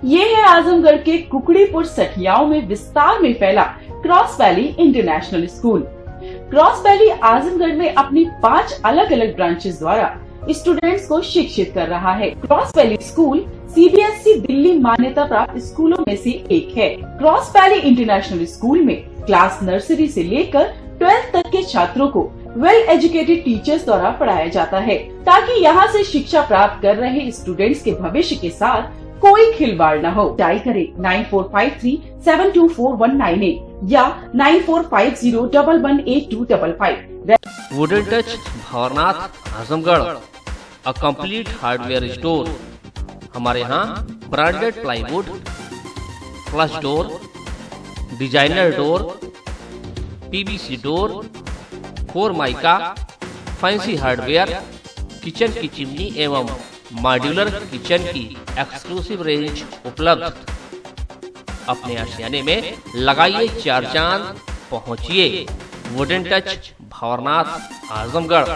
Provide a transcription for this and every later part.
ये है आजमगढ़ के कुकड़ीपुर सठियाओं में विस्तार में फैला cross valley international school. Cross valley Azamgarh में अपनी 5 अलग अलग ब्रांचेस द्वारा स्टूडेंट्स को शिक्षित कर रहा है। Cross valley school CBSE Delhi मान्यता प्राप्त स्कूलों में से एक है। क्रॉस वैली इंटरनेशनल स्कूल में क्लास नर्सरी से लेकर 12th तक के छात्रों को वेल एजुकेटेड टीचर्स द्वारा पढ़ाया जाता है, ताकि यहाँ से शिक्षा प्राप्त कर रहे स्टूडेंट्स के भविष्य के साथ कोई खिलवाड़ न हो। डायल करें 9453724198 या 9450118255। Wooden touch Bhawarnath Azamgarh, a complete hardware store. हमारे यहाँ branded plywood, flush door, designer door, PVC door, formica, fancy hardware, kitchen की चिमनी एवं मॉड्यूलर किचन की एक्सक्लूसिव रेंज उपलब्ध। अपने आशियाने में लगाइए 4 चांद, पहुंचिए वुडन टच भवरनाथ आजमगढ़।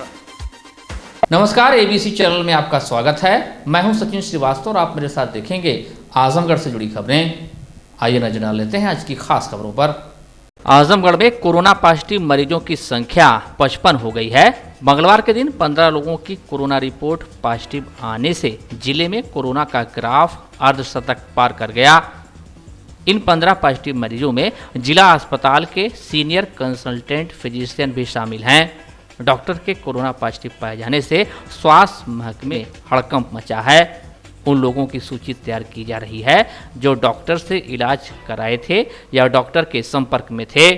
नमस्कार, एबीसी चैनल में आपका स्वागत है। मैं हूं सचिन श्रीवास्तव और आप मेरे साथ देखेंगे आजमगढ़ से जुड़ी खबरें। आइए नजर डाल लेते हैं आज की खास खबरों पर। आजमगढ़ में कोरोना पॉजिटिव मरीजों की संख्या 55 हो गई है। मंगलवार के दिन 15 लोगों की कोरोना रिपोर्ट पॉजिटिव आने से जिले में कोरोना का ग्राफ अर्धशतक पार कर गया। इन 15 पॉजिटिव मरीजों में जिला अस्पताल के सीनियर कंसल्टेंट फिजिशियन भी शामिल हैं। डॉक्टर के कोरोना पॉजिटिव पाए जाने से स्वास्थ्य महकमे में हड़कंप मचा है। उन लोगों की सूची तैयार की जा रही है जो डॉक्टर से इलाज कराए थे या डॉक्टर के संपर्क में थे,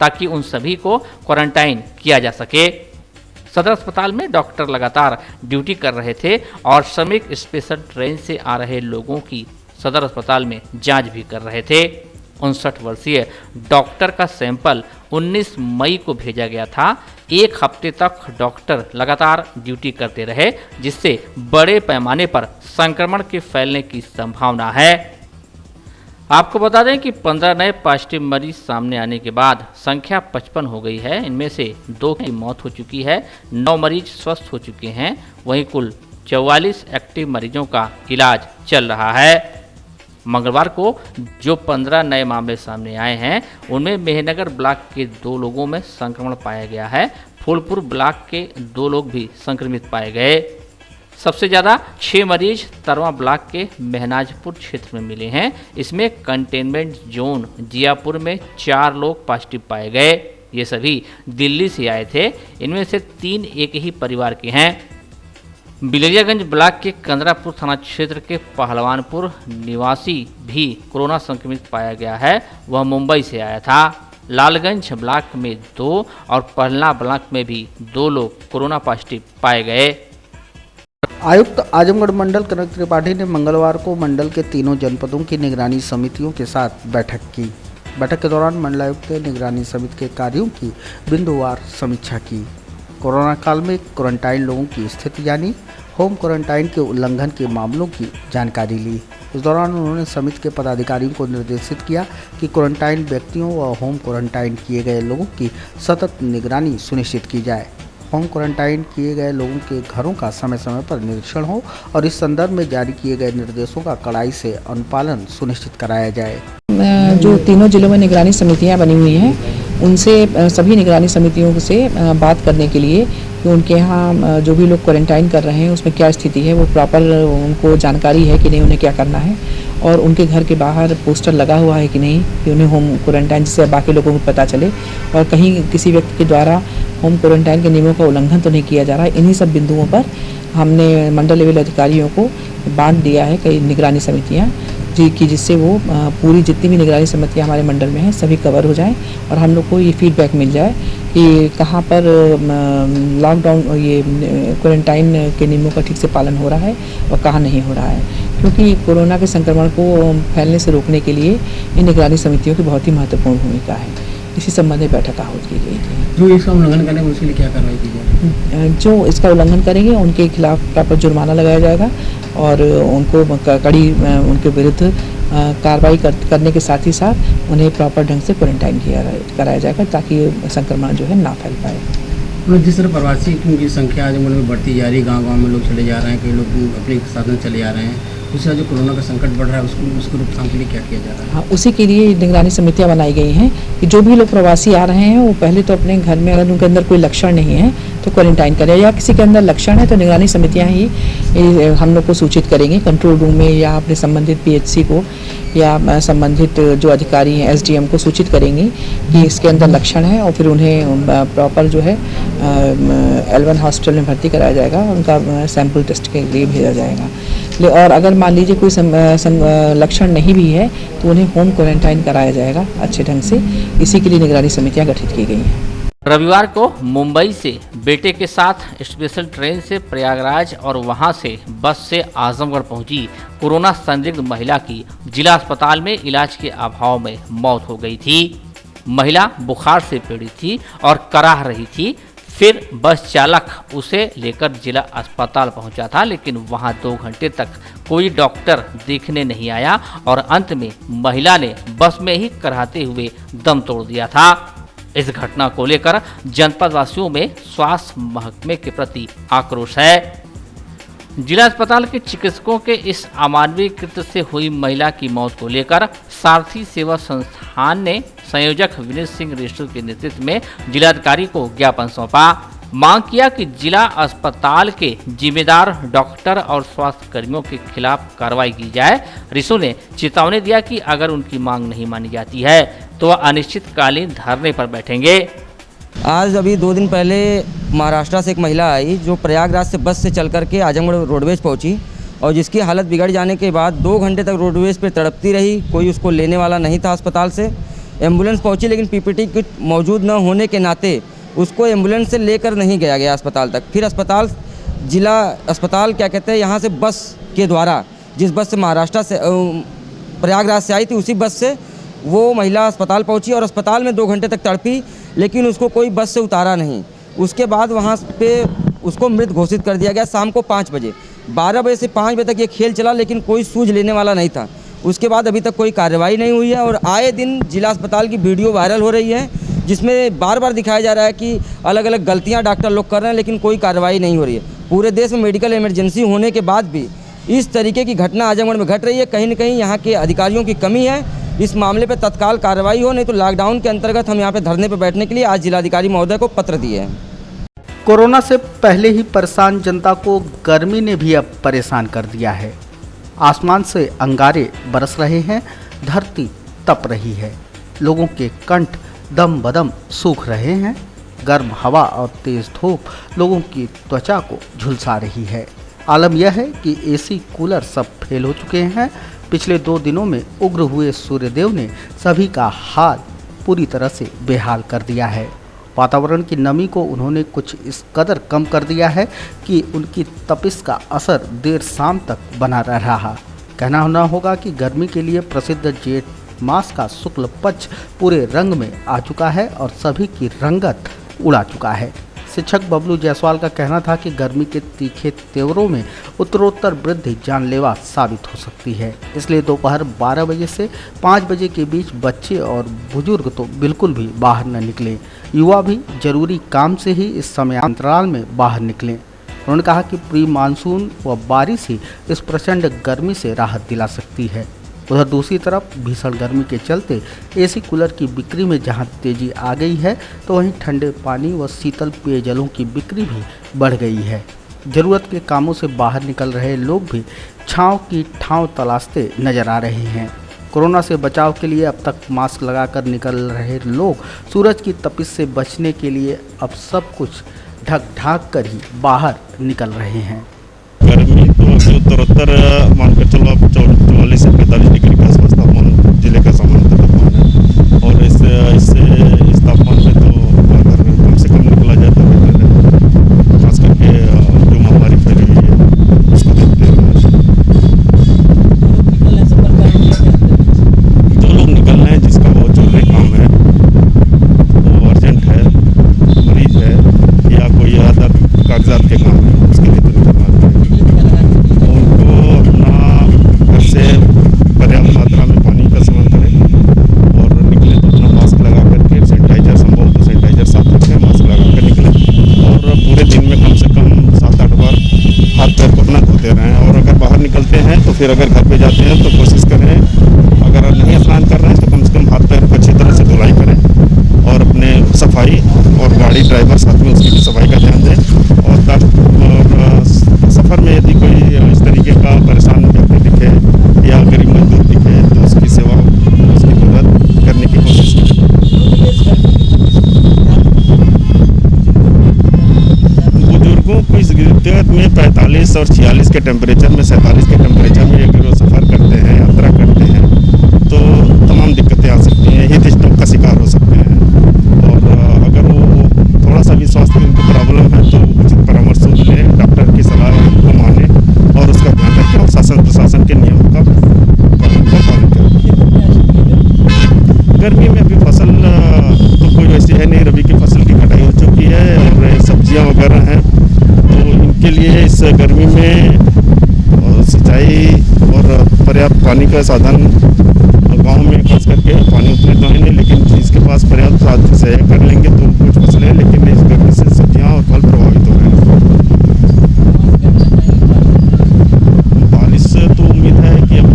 ताकि उन सभी को क्वारंटाइन किया जा सके। सदर अस्पताल में डॉक्टर लगातार ड्यूटी कर रहे थे और श्रमिक स्पेशल ट्रेन से आ रहे लोगों की सदर अस्पताल में जांच भी कर रहे थे। 59 वर्षीय डॉक्टर का सैंपल 19 मई को भेजा गया था। 1 हफ्ते तक डॉक्टर लगातार ड्यूटी करते रहे, जिससे बड़े पैमाने पर संक्रमण के फैलने की संभावना है। आपको बता दें कि 15 नए पॉजिटिव मरीज सामने आने के बाद संख्या 55 हो गई है। इनमें से 2 की मौत हो चुकी है, 9 मरीज स्वस्थ हो चुके हैं। वहीं कुल 44 एक्टिव मरीजों का इलाज चल रहा है। मंगलवार को जो 15 नए मामले सामने आए हैं, उनमें मेहनगर ब्लॉक के 2 लोगों में संक्रमण पाया गया है। फूलपुर ब्लॉक के 2 लोग भी संक्रमित पाए गए। सबसे ज़्यादा 6 मरीज तरवा ब्लॉक के महनाजपुर क्षेत्र में मिले हैं। इसमें कंटेनमेंट जोन जियापुर में 4 लोग पॉजिटिव पाए गए। ये सभी दिल्ली से आए थे। इनमें से 3 एक ही परिवार के हैं। बिलरियागंज ब्लॉक के कंदरापुर थाना क्षेत्र के पहलवानपुर निवासी भी कोरोना संक्रमित पाया गया है। वह मुंबई से आया था। लालगंज ब्लॉक में 2 और पहलना ब्लॉक में भी 2 लोग कोरोना पॉजिटिव पाए गए। आयुक्त आजमगढ़ मंडल कनक त्रिपाठी ने मंगलवार को मंडल के तीनों जनपदों की निगरानी समितियों के साथ बैठक की। बैठक के दौरान मंडलायुक्त ने निगरानी समिति के कार्यों की बिंदुवार समीक्षा की। कोरोना काल में क्वारंटाइन लोगों की स्थिति यानी होम क्वारंटाइन के उल्लंघन के मामलों की जानकारी ली। इस दौरान उन्होंने समिति के पदाधिकारियों को निर्देशित किया कि क्वारंटाइन व्यक्तियों व होम क्वारंटाइन किए गए लोगों की सतत निगरानी सुनिश्चित की जाए। होम क्वारंटाइन किए गए लोगों के घरों का समय समय पर निरीक्षण हो और इस संदर्भ में जारी किए गए निर्देशों का कड़ाई से अनुपालन सुनिश्चित कराया जाए। जो तीनों जिलों में निगरानी समितियां बनी हुई हैं, उनसे सभी निगरानी समितियों से बात करने के लिए कि उनके यहाँ जो भी लोग क्वारंटाइन कर रहे हैं उसमें क्या स्थिति है, वो प्रॉपर उनको जानकारी है कि नहीं, उन्हें क्या करना है, और उनके घर के बाहर पोस्टर लगा हुआ है कि नहीं कि उन्हें होम क्वारंटाइन, जिससे बाकी लोगों को पता चले, और कहीं किसी व्यक्ति के द्वारा होम क्वारंटाइन के नियमों का उल्लंघन तो नहीं किया जा रहा है। इन्हीं सब बिंदुओं पर हमने मंडल लेवल अधिकारियों को बांट दिया है कई निगरानी समितियाँ कि जिससे वो पूरी जितनी भी निगरानी समितियाँ हमारे मंडल में हैं सभी कवर हो जाएं और हम लोग को ये फीडबैक मिल जाए कि कहाँ पर लॉकडाउन ये क्वारंटाइन के नियमों का ठीक से पालन हो रहा है और कहाँ नहीं हो रहा है, क्योंकि कोरोना के संक्रमण को फैलने से रोकने के लिए इन निगरानी समितियों की बहुत ही महत्वपूर्ण भूमिका है। इसी संबंध में बैठक आहूत की गई थी। जो इसका उल्लंघन करेंगे उसके लिए क्या कार्रवाई की जाएगी? जो इसका उल्लंघन करेंगे उनके खिलाफ प्रॉपर जुर्माना लगाया जाएगा और उनको कड़ी उनके विरुद्ध कार्रवाई करने के साथ ही साथ उन्हें प्रॉपर ढंग से क्वारंटाइन कराया जाएगा ताकि संक्रमण जो है ना फैल पाए। जिस तरह प्रवासी की संख्या आजमगढ़ में बढ़ती जा रही, गाँव गाँव में लोग चले जा रहे हैं, कई लोग अपने साधन चले जा रहे हैं, दूसरा जो कोरोना का संकट बढ़ रहा है उसको रोकथाम के लिए क्या किया जा रहा है? हाँ, उसी के लिए निगरानी समितियां बनाई गई हैं कि जो भी लोग प्रवासी आ रहे हैं वो पहले तो अपने घर में, अगर उनके अंदर कोई लक्षण नहीं है तो क्वारंटाइन करें, या किसी के अंदर लक्षण है तो निगरानी समितियां ही हम लोग को सूचित करेंगे कंट्रोल रूम में, या अपने संबंधित PHC को या संबंधित जो अधिकारी हैं SDM को सूचित करेंगे कि इसके अंदर लक्षण है, और फिर उन्हें प्रॉपर जो है L1 हॉस्पिटल में भर्ती कराया जाएगा, उनका सैंपल टेस्ट के लिए भेजा जाएगा। और अगर मान लीजिए कोई लक्षण नहीं भी है तो उन्हें होम क्वारंटाइन कराया जाएगा अच्छे ढंग से। इसी के लिए निगरानी समितियां गठित की गई हैं। रविवार को मुंबई से बेटे के साथ स्पेशल ट्रेन से प्रयागराज और वहां से बस से आजमगढ़ पहुंची कोरोना संदिग्ध महिला की जिला अस्पताल में इलाज के अभाव में मौत हो गई थी। महिला बुखार से पीड़ित थी और कराह रही थी। फिर बस चालक उसे लेकर जिला अस्पताल पहुंचा था, लेकिन वहां 2 घंटे तक कोई डॉक्टर देखने नहीं आया और अंत में महिला ने बस में ही कराहते हुए दम तोड़ दिया था। इस घटना को लेकर जनपद वासियों में स्वास्थ्य महकमे के प्रति आक्रोश है। जिला अस्पताल के चिकित्सकों के इस अमानवीय कृत्य से हुई महिला की मौत को लेकर सारथी सेवा संस्थान ने संयोजक विनीत सिंह रेस्टू के नेतृत्व में जिलाधिकारी को ज्ञापन सौंपा। मांग किया कि जिला अस्पताल के जिम्मेदार डॉक्टर और स्वास्थ्य कर्मियों के खिलाफ कार्रवाई की जाए। रिसू ने चेतावनी दिया कि अगर उनकी मांग नहीं मानी जाती है तो वह अनिश्चितकालीन धरने पर बैठेंगे। आज अभी 2 दिन पहले महाराष्ट्र से एक महिला आई जो प्रयागराज से बस से चल करके आजमगढ़ रोडवेज पहुंची, और जिसकी हालत बिगड़ जाने के बाद 2 घंटे तक रोडवेज पे तड़पती रही। कोई उसको लेने वाला नहीं था अस्पताल से। एम्बुलेंस पहुंची, लेकिन PPT किट मौजूद न होने के नाते उसको एम्बुलेंस से लेकर नहीं गया अस्पताल तक। फिर जिला अस्पताल क्या कहते हैं, यहाँ से बस के द्वारा, जिस बस से महाराष्ट्र से प्रयागराज से आई थी, उसी बस से वो महिला अस्पताल पहुंची और अस्पताल में 2 घंटे तक तड़पी, लेकिन उसको कोई बस से उतारा नहीं। उसके बाद वहाँ पे उसको मृत घोषित कर दिया गया शाम को 5 बजे। 12 बजे से 5 बजे तक ये खेल चला, लेकिन कोई सूझ लेने वाला नहीं था। उसके बाद अभी तक कोई कार्रवाई नहीं हुई है और आए दिन जिला अस्पताल की वीडियो वायरल हो रही है, जिसमें बार बार दिखाया जा रहा है कि अलग अलग गलतियाँ डॉक्टर लोग कर रहे हैं, लेकिन कोई कार्रवाई नहीं हो रही है। पूरे देश में मेडिकल इमरजेंसी होने के बाद भी इस तरीके की घटना आजमगढ़ में घट रही है। कहीं न कहीं यहाँ के अधिकारियों की कमी है। इस मामले पर तत्काल कार्रवाई हो, नहीं तो लॉकडाउन के अंतर्गत हम यहाँ पे धरने पर बैठने के लिए आज जिलाधिकारी महोदय को पत्र दिए हैं। कोरोना से पहले ही परेशान जनता को गर्मी ने भी अब परेशान कर दिया है। आसमान से अंगारे बरस रहे हैं, धरती तप रही है, लोगों के कंठ दम बदम सूख रहे हैं। गर्म हवा और तेज धूप लोगों की त्वचा को झुलसा रही है। आलम यह है कि AC कूलर सब फेल हो चुके हैं। पिछले 2 दिनों में उग्र हुए सूर्यदेव ने सभी का हाल पूरी तरह से बेहाल कर दिया है। वातावरण की नमी को उन्होंने कुछ इस कदर कम कर दिया है कि उनकी तपिश का असर देर शाम तक बना रहा। कहना होना होगा कि गर्मी के लिए प्रसिद्ध जेठ मास का शुक्ल पक्ष पूरे रंग में आ चुका है और सभी की रंगत उड़ा चुका है। शिक्षक बबलू जायसवाल का कहना था कि गर्मी के तीखे तेवरों में उत्तरोत्तर वृद्धि जानलेवा साबित हो सकती है। इसलिए दोपहर 12 बजे से 5 बजे के बीच बच्चे और बुजुर्ग तो बिल्कुल भी बाहर न निकलें। युवा भी जरूरी काम से ही इस समय अंतराल में बाहर निकलें। उन्होंने कहा कि प्री मानसून व बारिश ही इस प्रचंड गर्मी से राहत दिला सकती है। उधर दूसरी तरफ भीषण गर्मी के चलते AC कूलर की बिक्री में जहां तेजी आ गई है, तो वहीं ठंडे पानी व शीतल पेयजलों की बिक्री भी बढ़ गई है। जरूरत के कामों से बाहर निकल रहे लोग भी छांव की ठांव तलाशते नजर आ रहे हैं। कोरोना से बचाव के लिए अब तक मास्क लगाकर निकल रहे लोग सूरज की तपिश से बचने के लिए अब सब कुछ ढक ढाक कर ही बाहर निकल रहे हैं। गर्मी तो अभी उत्तरोत्तर मानकर चलो अब 44 से 45 डिग्री के आसपास तापमान जिले का सामान्य तापमान है, और इस तापमान में तो घर में कम से कम निकला जाए तो बेहतर है। खास करके जो महामारी फैली हुई है उसको देखते हुए जो लोग निकल रहे हैं, जिसका बहुत जरूरी काम है, वो अर्जेंट है, मरीज है या कोई अदर कागजात के काम है, उसके लिए तो निकलना है। उनको अपना के टेम्परेचर में 47 के टेम्परेचर में अगर वो सफ़र करते हैं, यात्रा करते हैं, तो तमाम दिक्कतें आ सकती हैं, हीट स्ट्रोक का शिकार हो सकते हैं। और अगर वो थोड़ा सा भी स्वास्थ्य में उनको प्रॉब्लम है तो उचित परामर्श लें, डॉक्टर की सलाह को माने और उसका ध्यान रखें और शासन प्रशासन के नियम का पालन करें। गर्मी में अभी फसल तो कोई वैसी है नहीं, रबी की फसल की कटाई हो चुकी है और सब्जियां वगैरह हैं, तो इनके लिए इस गर्मी में सिंचाई और पर्याप्त पानी का साधन गांव में खास करके पानी उतने तो है नहीं, लेकिन जिसके पास पर्याप्त साधन से कर लेंगे तो कुछ फसलें, लेकिन इस गर्मी से सब्जियां और फल प्रभावित हो रहे हैं। बारिश तो उम्मीद है कि अब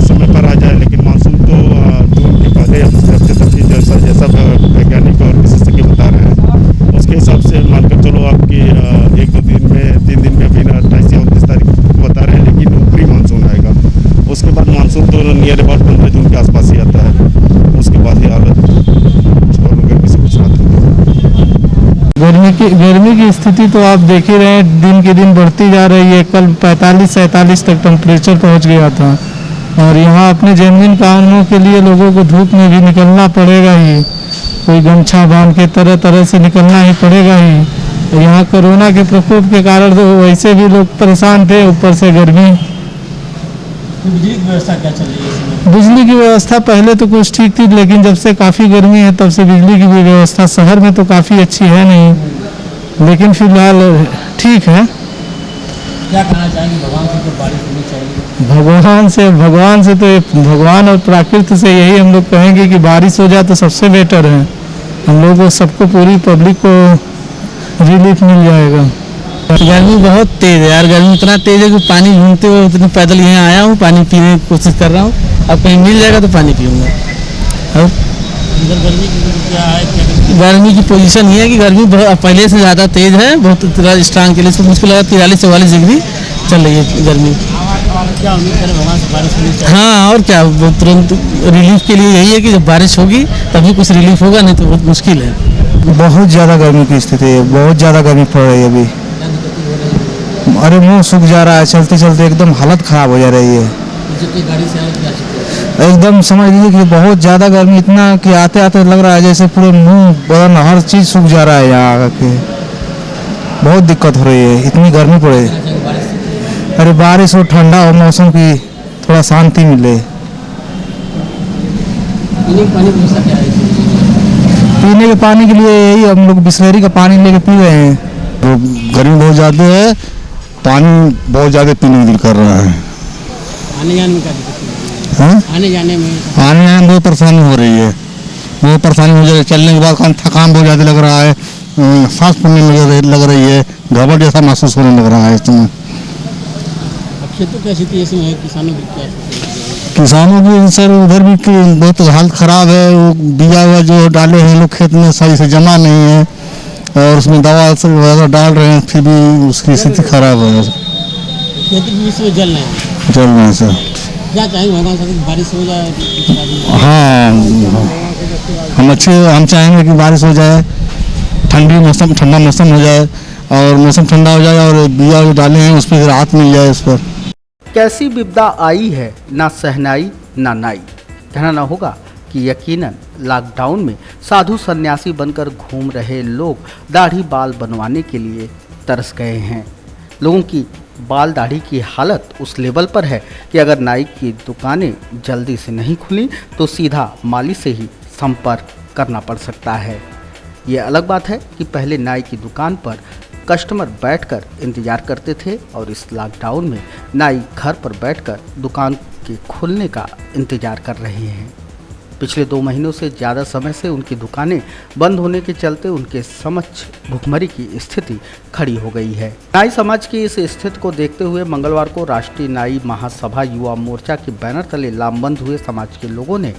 समय पर आ जाए, लेकिन मानसून तो जून के पहले या दूसरे हफ्ते तक ही जैसा वैज्ञानिक और विशेषज्ञ बता रहे हैं उसके हिसाब से मानकर चलो आपकी 1-2 दिन में 3 दिन में अभी 28 या 29 तारीख को बता रहे हैं, लेकिन ऊपरी मानसून आएगा। उसके बाद मानसून तो नियर अबाउट 15 जून के आसपास ही आता है, उसके बाद ही हालत और गर्मी से कुछ राहत होगी। गर्मी की स्थिति तो आप देख ही रहे हैं, दिन के दिन बढ़ती जा रही है। कल 45-47 तक टेम्परेचर पहुंच गया था और यहाँ अपने दैनंदिन कामों के लिए लोगों को धूप में भी निकलना पड़ेगा ही, कोई गमछा बांध के तरह तरह से निकलना ही पड़ेगा ही। तो यहाँ कोरोना के प्रकोप के कारण तो वैसे भी लोग परेशान थे, ऊपर से गर्मी। बिजली की व्यवस्था क्या चल रही है इसमें? बिजली की व्यवस्था पहले तो कुछ ठीक थी, लेकिन जब से काफ़ी गर्मी है तब से बिजली की भी व्यवस्था शहर में तो काफ़ी अच्छी है नहीं, लेकिन फिलहाल ठीक है। क्या कहना चाहेंगे भगवान से तो बारिश होनी चाहिए? भगवान से तो भगवान और प्रकृति से यही हम लोग कहेंगे कि बारिश हो जाए तो सबसे बेटर है। हम लोग को सबको पूरी पब्लिक को रिलीफ मिल जाएगा। गर्मी बहुत तेज़ है यार, गर्मी इतना तेज़ है कि पानी घूमते हुए इतने पैदल यहाँ आया हूँ, पानी पीने की कोशिश कर रहा हूँ। अब कहीं मिल जाएगा तो पानी पीऊँगा। और गर्मी की क्या है? गर्मी की पोजीशन ये है कि गर्मी बहुत पहले से ज़्यादा तेज़ है, बहुत स्ट्रांग के लिए इसको मुश्किल लगा 43-44 डिग्री चल रही है गर्मी। क्या उम्मीद करें भगवान से बारिश होनी चाहिए? हाँ, और क्या, तुरंत रिलीफ के लिए यही है कि जब बारिश होगी तभी कुछ रिलीफ होगा, नहीं तो बहुत मुश्किल है। बहुत ज़्यादा गर्मी की स्थिति है, बहुत ज़्यादा गर्मी पड़ रही है अभी। अरे मुंह सूख जा रहा है, चलते चलते एकदम हालत ख़राब हो जा रही है। गाड़ी से एकदम समझ लीजिए कि बहुत ज़्यादा गर्मी, इतना कि आते आते लग रहा है जैसे पूरे मुंह बदन हर चीज़ सूख जा रहा है। यहाँ आके बहुत दिक्कत हो रही है, इतनी गर्मी पड़े। अरे बारिश हो, ठंडा हो मौसम की, थोड़ा शांति मिले। पीने के पानी के लिए यही हम लोग बिस्लरी का पानी लेके पी रहे हैं। तो गर्मी बहुत ज़्यादा है, पानी बहुत ज़्यादा पीने में दिल कर रहा है। आने जाने में क्या दिक्कत है? आने जाने में बहुत परेशानी हो रही है, बहुत परेशानी हो जाए। चलने के बाद थकान बहुत ज़्यादा लग रहा है, सांस फूलने में लग रही है, घबराहट जैसा महसूस होने लग रहा है इस समय। खेतों की स्थिति ऐसी है, किसानों की क्या स्थिति है? किसानों की सर उधर भी बहुत हालत ख़राब है। वो बीजा हुआ जो डाले हैं लोग खेत में सही से जमा नहीं है और उसमें दवा वगैरह डाल रहे हैं, फिर भी उसकी स्थिति खराब है। खेती भी इसमें जल रहे हैं। चल रहे हैं सर। क्या चाहेंगे भगवान से कि बारिश हो जाए? हाँ, हम चाहेंगे कि बारिश हो जाए, ठंडा मौसम हो जाए और मौसम ठंडा हो जाए और बीजा जो डाले हैं उस पर राहत मिल जाए। उस पर कैसी विपदा आई है, ना सहनाई ना नाई। कहना ना होगा कि यकीनन लॉकडाउन में साधु सन्यासी बनकर घूम रहे लोग दाढ़ी बाल बनवाने के लिए तरस गए हैं। लोगों की बाल दाढ़ी की हालत उस लेवल पर है कि अगर नाई की दुकानें जल्दी से नहीं खुली तो सीधा माली से ही संपर्क करना पड़ सकता है। ये अलग बात है कि पहले नाई की दुकान पर कस्टमर बैठकर इंतज़ार करते थे और इस लॉकडाउन में नाई घर पर बैठकर दुकान के खुलने का इंतज़ार कर रहे हैं। पिछले 2 महीनों से ज़्यादा समय से उनकी दुकानें बंद होने के चलते उनके समक्ष भुखमरी की स्थिति खड़ी हो गई है। नाई समाज की इस स्थिति को देखते हुए मंगलवार को राष्ट्रीय नाई महासभा युवा मोर्चा के बैनर तले लामबंद हुए समाज के लोगों ने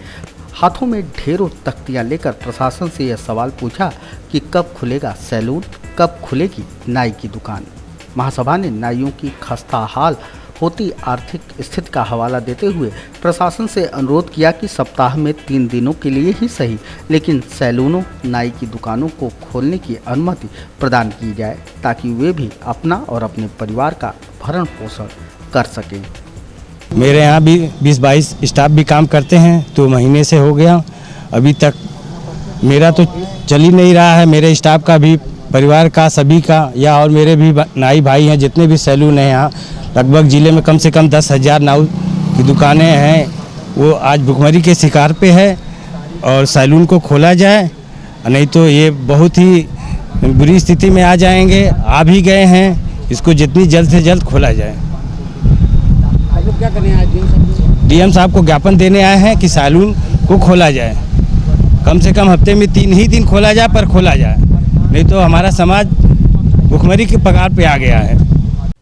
हाथों में ढेरों तख्तियां लेकर प्रशासन से यह सवाल पूछा कि कब खुलेगा सैलून, कब खुलेगी नाई की दुकान। महासभा ने नाइयों की खस्ता हाल होती आर्थिक स्थिति का हवाला देते हुए प्रशासन से अनुरोध किया कि सप्ताह में 3 दिनों के लिए ही सही, लेकिन सैलूनों, नाई की दुकानों को खोलने की अनुमति प्रदान की जाए ताकि वे भी अपना और अपने परिवार का भरण पोषण कर सकें। मेरे यहाँ भी 20-22 स्टाफ भी काम करते हैं, 2 महीने से हो गया, अभी तक मेरा तो चल ही नहीं रहा है। मेरे स्टाफ का भी, परिवार का, सभी का, या और मेरे भी नाई भाई हैं, जितने भी सैलून हैं यहाँ लगभग ज़िले में कम से कम 10,000 नाऊ की दुकानें हैं, वो आज भुखमरी के शिकार पे है। और सैलून को खोला जाए, नहीं तो ये बहुत ही बुरी स्थिति में आ जाएंगे। आ भी गए हैं, इसको जितनी जल्द से जल्द खोला जाए। आप लोग क्या करने आए? डीएम साहब को ज्ञापन देने आए हैं कि सैलून को खोला जाए, कम से कम हफ्ते में 3 ही दिन खोला जाए, पर खोला जाए, नहीं तो हमारा समाज भुखमरी के पगार पे आ गया है।